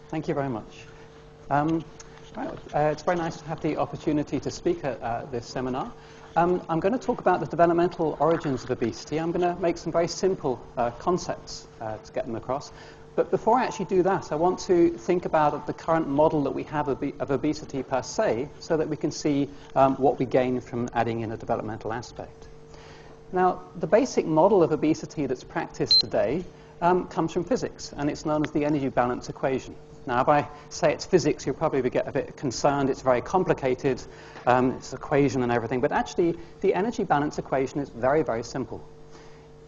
Thank you very much. It's very nice to have the opportunity to speak at this seminar. I'm going to talk about the developmental origins of obesity. I'm going to make some very simple concepts to get them across. But before I actually do that, I want to think about the current model that we have of obesity per se, so that we can see what we gain from adding in a developmental aspect. Now, the basic model of obesity that's practiced today comes from physics, and it's known as the energy balance equation. Now, if I say it's physics, you'll probably get a bit concerned. It's very complicated. It's an equation and everything. But actually, the energy balance equation is very, very simple.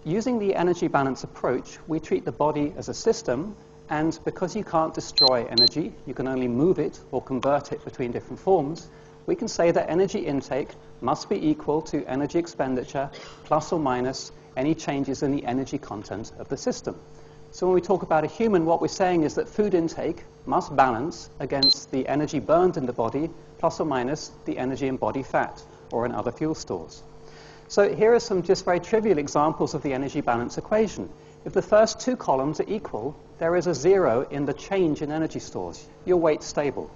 Using the energy balance approach, we treat the body as a system, and because you can't destroy energy, you can only move it or convert it between different forms, we can say that energy intake must be equal to energy expenditure plus or minus any changes in the energy content of the system. So when we talk about a human, what we're saying is that food intake must balance against the energy burned in the body plus or minus the energy in body fat or in other fuel stores. So here are some just very trivial examples of the energy balance equation. If the first two columns are equal, there is a zero in the change in energy stores. Your weight's stable.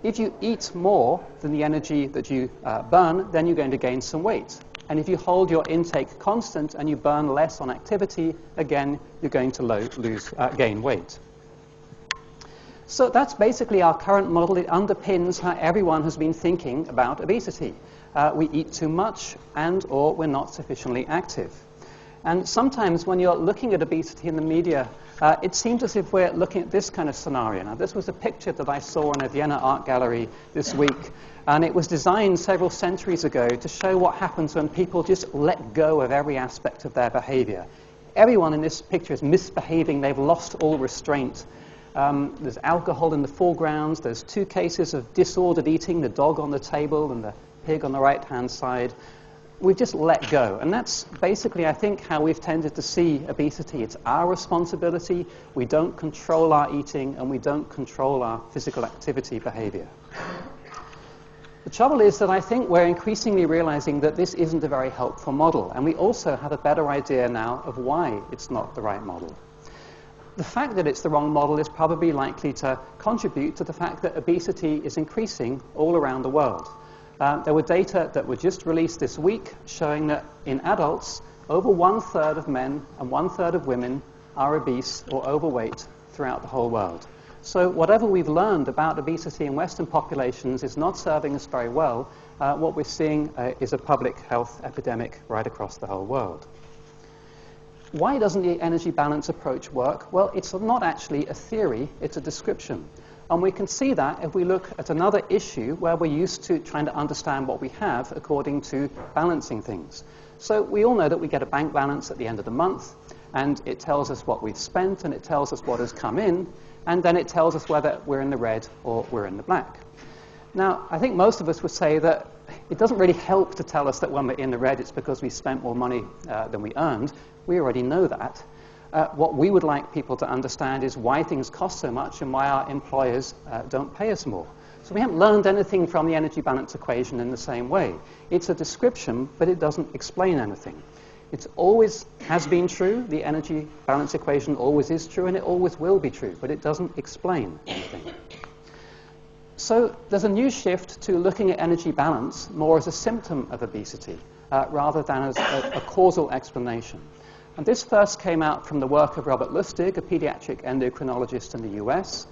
If you eat more than the energy that you burn, then you're going to gain some weight. And if you hold your intake constant and you burn less on activity, again, you're going to gain weight. So that's basically our current model. It underpins how everyone has been thinking about obesity. We eat too much or we're not sufficiently active. And sometimes when you're looking at obesity in the media, it seems as if we're looking at this kind of scenario. Now, this was a picture that I saw in a Vienna art gallery this week, and it was designed several centuries ago to show what happens when people just let go of every aspect of their behavior. Everyone in this picture is misbehaving. They've lost all restraint. There's alcohol in the foreground. There's two cases of disordered eating, the dog on the table and the pig on the right-hand side. We've just let go. And that's basically, I think, how we've tended to see obesity. It's our responsibility. We don't control our eating, and we don't control our physical activity behavior. The trouble is that I think we're increasingly realizing that this isn't a very helpful model, and we also have a better idea now of why it's not the right model. The fact that it's the wrong model is probably likely to contribute to the fact that obesity is increasing all around the world. There were data that were just released this week showing that in adults, over 1/3 of men and 1/3 of women are obese or overweight throughout the whole world. So whatever we've learned about obesity in Western populations is not serving us very well. What we're seeing is a public health epidemic right across the whole world. Why doesn't the energy balance approach work? Well, it's not actually a theory, it's a description. And we can see that if we look at another issue where we're used to trying to understand what we have according to balancing things. So we all know that we get a bank balance at the end of the month, and it tells us what we've spent, and it tells us what has come in, and then it tells us whether we're in the red or we're in the black. Now, I think most of us would say that it doesn't really help to tell us that when we're in the red, it's because we spent more money than we earned. We already know that. What we would like people to understand is why things cost so much and why our employers don't pay us more. So we haven't learned anything from the energy balance equation in the same way. It's a description, but it doesn't explain anything. It always has been true. The energy balance equation always is true, and it always will be true, but it doesn't explain anything. So there's a new shift to looking at energy balance more as a symptom of obesity rather than as a causal explanation. And this first came out from the work of Robert Lustig, a pediatric endocrinologist in the US.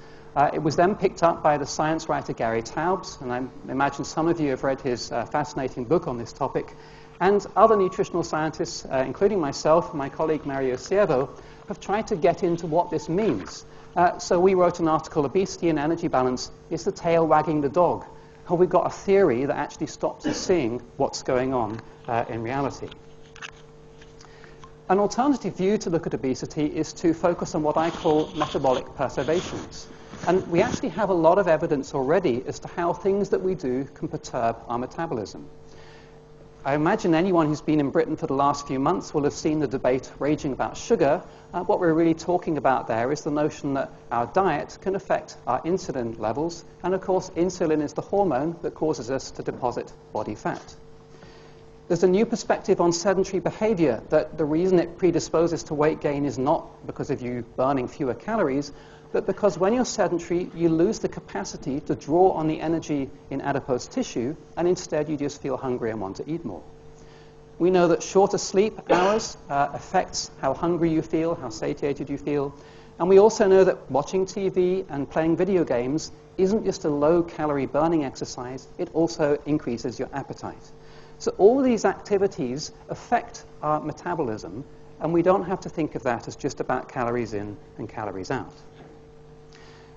It was then picked up by the science writer Gary Taubes, and I imagine some of you have read his fascinating book on this topic. And other nutritional scientists, including myself and my colleague Mario Siervo, have tried to get into what this means. So we wrote an article, Obesity and Energy Balance is the Tail Wagging the Dog. And we've got a theory that actually stops us seeing what's going on in reality. An alternative view to look at obesity is to focus on what I call metabolic perturbations. And we actually have a lot of evidence already as to how things that we do can perturb our metabolism. I imagine anyone who's been in Britain for the last few months will have seen the debate raging about sugar. What we're really talking about there is the notion that our diet can affect our insulin levels. And of course, insulin is the hormone that causes us to deposit body fat. There's a new perspective on sedentary behavior, that the reason it predisposes to weight gain is not because of you burning fewer calories, but because when you're sedentary, you lose the capacity to draw on the energy in adipose tissue, and instead you just feel hungry and want to eat more. We know that shorter sleep hours affects how hungry you feel, how satiated you feel. And we also know that watching TV and playing video games isn't just a low-calorie burning exercise, it also increases your appetite. So all these activities affect our metabolism, and we don't have to think of that as just about calories in and calories out.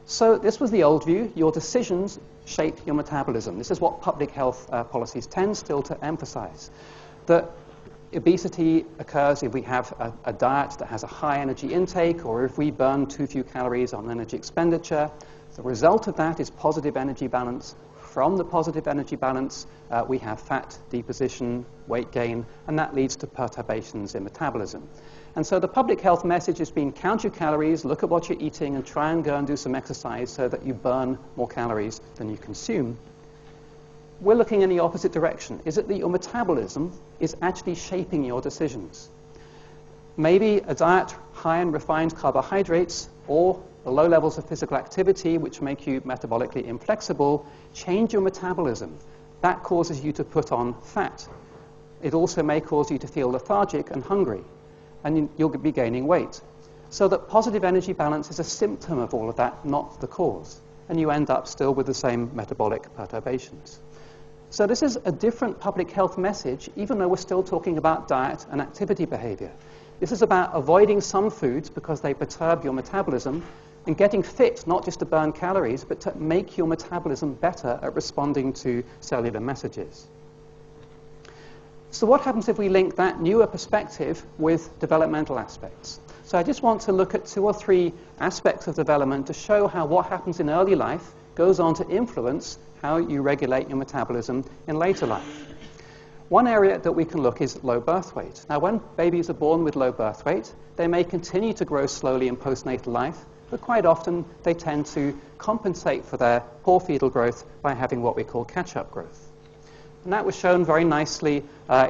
So this was the old view. Your decisions shape your metabolism. This is what public health policies tend still to emphasize. That obesity occurs if we have a diet that has a high energy intake, or if we burn too few calories on energy expenditure. The result of that is positive energy balance. From the positive energy balance, we have fat deposition, weight gain, and that leads to perturbations in metabolism. And so the public health message has been count your calories, look at what you're eating, and try and go and do some exercise so that you burn more calories than you consume. We're looking in the opposite direction. Is it that your metabolism is actually shaping your decisions? Maybe a diet high in refined carbohydrates or the low levels of physical activity, which make you metabolically inflexible, change your metabolism. That causes you to put on fat. It also may cause you to feel lethargic and hungry, and you'll be gaining weight. So that positive energy balance is a symptom of all of that, not the cause. And you end up still with the same metabolic perturbations. So this is a different public health message, even though we're still talking about diet and activity behavior. This is about avoiding some foods because they perturb your metabolism, and getting fit, not just to burn calories, but to make your metabolism better at responding to cellular messages. So what happens if we link that newer perspective with developmental aspects? So I just want to look at 2 or 3 aspects of development to show how what happens in early life goes on to influence how you regulate your metabolism in later life. One area that we can look is low birth weight. Now, when babies are born with low birth weight, they may continue to grow slowly in postnatal life, but quite often they tend to compensate for their poor fetal growth by having what we call catch-up growth. And that was shown very nicely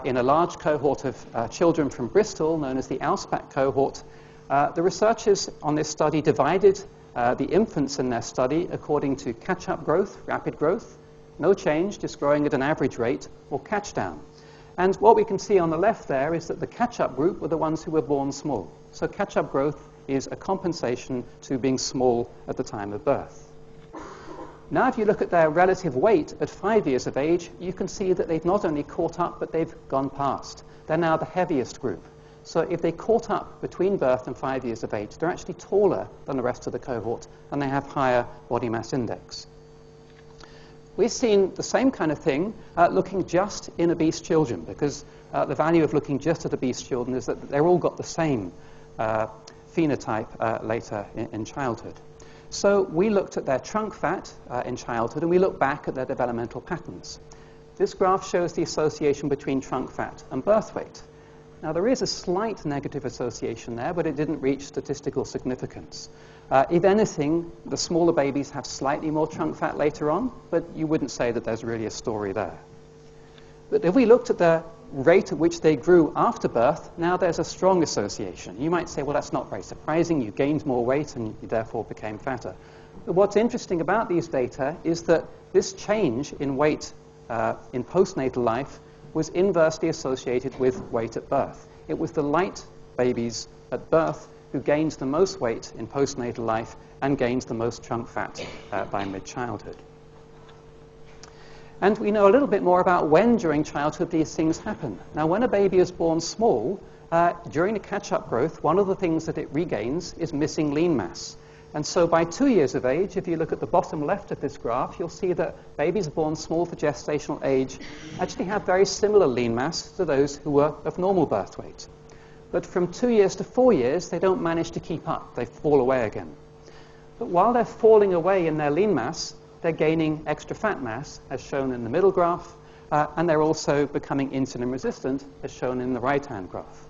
in a large cohort of children from Bristol, known as the Auspac cohort. The researchers on this study divided the infants in their study according to catch-up growth, rapid growth, no change, just growing at an average rate, or catch-down. And what we can see on the left there is that the catch-up group were the ones who were born small. So catch-up growth is a compensation to being small at the time of birth. Now, if you look at their relative weight at 5 years of age, you can see that they've not only caught up, but they've gone past. They're now the heaviest group. So if they caught up between birth and 5 years of age, they're actually taller than the rest of the cohort, and they have higher body mass index. We've seen the same kind of thing looking just in obese children, because the value of looking just at obese children is that they've all got the same phenotype later in childhood. So we looked at their trunk fat in childhood, and we looked back at their developmental patterns. This graph shows the association between trunk fat and birth weight. Now, there is a slight negative association there, but it didn't reach statistical significance. If anything, the smaller babies have slightly more trunk fat later on, but you wouldn't say that there's really a story there. But if we looked at the rate at which they grew after birth, now there's a strong association. You might say, well, that's not very surprising. You gained more weight and you therefore became fatter. But what's interesting about these data is that this change in weight in postnatal life was inversely associated with weight at birth. It was the light babies at birth who gained the most weight in postnatal life and gained the most trunk fat by mid-childhood. And we know a little bit more about when during childhood these things happen. Now, when a baby is born small, during the catch-up growth, one of the things that it regains is missing lean mass. And so by 2 years of age, if you look at the bottom left of this graph, you'll see that babies born small for gestational age actually have very similar lean mass to those who were of normal birth weight. But from 2 years to 4 years, they don't manage to keep up. They fall away again. But while they're falling away in their lean mass, they're gaining extra fat mass, as shown in the middle graph, and they're also becoming insulin resistant, as shown in the right-hand graph.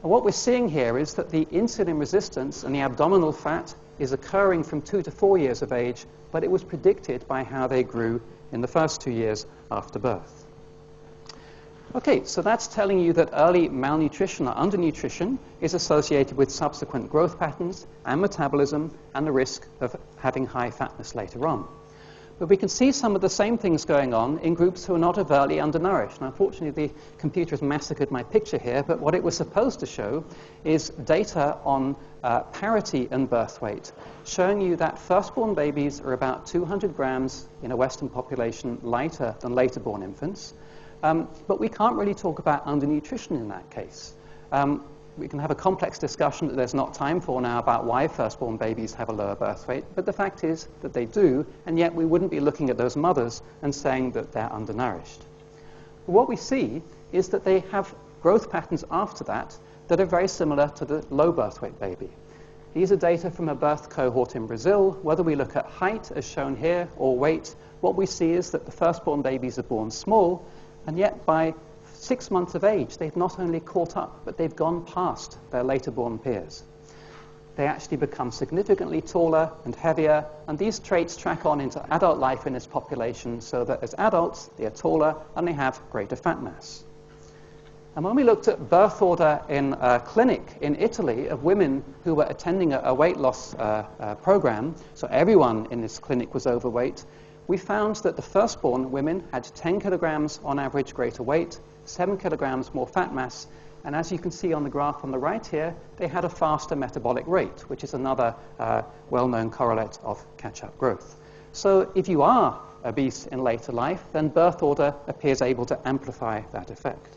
And what we're seeing here is that the insulin resistance and the abdominal fat is occurring from 2 to 4 years of age, but it was predicted by how they grew in the first 2 years after birth. Okay, so that's telling you that early malnutrition or undernutrition is associated with subsequent growth patterns and metabolism and the risk of having high fatness later on. But we can see some of the same things going on in groups who are not overtly undernourished. Now, unfortunately, the computer has massacred my picture here, but what it was supposed to show is data on parity and birth weight, showing you that firstborn babies are about 200 grams in a Western population lighter than later-born infants. But we can't really talk about undernutrition in that case. We can have a complex discussion that there's not time for now about why firstborn babies have a lower birth weight, but the fact is that they do, and yet we wouldn't be looking at those mothers and saying that they're undernourished. But what we see is that they have growth patterns after that that are very similar to the low birth weight baby. These are data from a birth cohort in Brazil. Whether we look at height, as shown here, or weight, what we see is that the firstborn babies are born small, and yet by 6 months of age, they've not only caught up, but they've gone past their later-born peers. They actually become significantly taller and heavier, and these traits track on into adult life in this population so that as adults, they are taller and they have greater fat mass. And when we looked at birth order in a clinic in Italy of women who were attending a weight loss program, so everyone in this clinic was overweight, we found that the firstborn women had 10 kilograms on average greater weight, 7 kilograms more fat mass, and as you can see on the graph on the right here, they had a faster metabolic rate, which is another well-known correlate of catch-up growth. So if you are obese in later life, then birth order appears able to amplify that effect.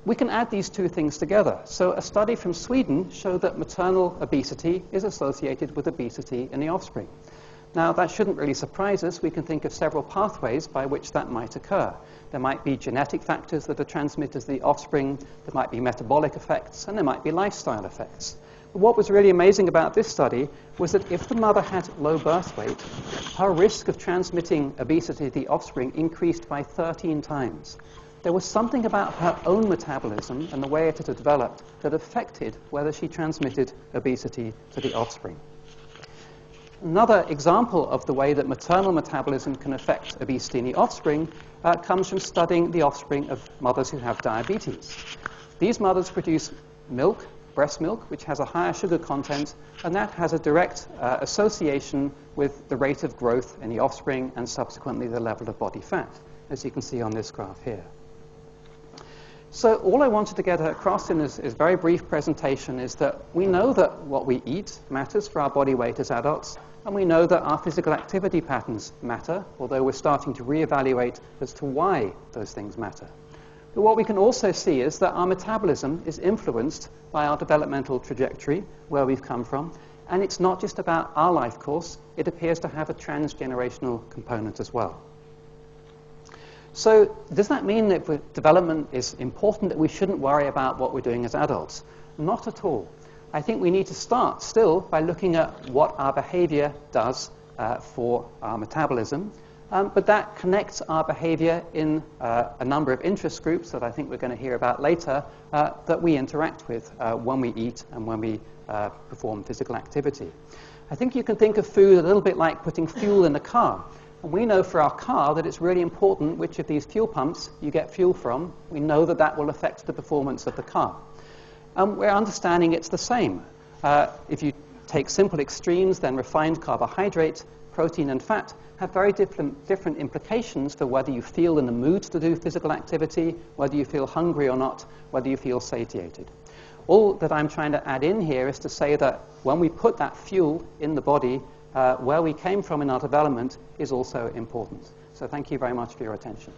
We can add these two things together. So a study from Sweden showed that maternal obesity is associated with obesity in the offspring. Now, that shouldn't really surprise us. We can think of several pathways by which that might occur. There might be genetic factors that are transmitted to the offspring, there might be metabolic effects, and there might be lifestyle effects. But what was really amazing about this study was that if the mother had low birth weight, her risk of transmitting obesity to the offspring increased by 13 times. There was something about her own metabolism and the way it had developed that affected whether she transmitted obesity to the offspring. Another example of the way that maternal metabolism can affect obesity in the offspring comes from studying the offspring of mothers who have diabetes. These mothers produce milk, breast milk, which has a higher sugar content, and that has a direct association with the rate of growth in the offspring and subsequently the level of body fat, as you can see on this graph here. So all I wanted to get across in this very brief presentation is that we know that what we eat matters for our body weight as adults, and we know that our physical activity patterns matter, although we're starting to reevaluate as to why those things matter. But what we can also see is that our metabolism is influenced by our developmental trajectory, where we've come from, and it's not just about our life course, it appears to have a transgenerational component as well. So does that mean that if development is important, that we shouldn't worry about what we're doing as adults? Not at all. I think we need to start still by looking at what our behavior does for our metabolism, but that connects our behavior in a number of interest groups that I think we're going to hear about later that we interact with when we eat and when we perform physical activity. I think you can think of food a little bit like putting fuel in a car. And we know for our car that it's really important which of these fuel pumps you get fuel from. We know that that will affect the performance of the car. We're understanding it's the same. If you take simple extremes, then refined carbohydrate, protein, and fat have very different implications for whether you feel in the mood to do physical activity, whether you feel hungry or not, whether you feel satiated. All that I'm trying to add in here is to say that when we put that fuel in the body, where we came from in our development is also important. So thank you very much for your attention.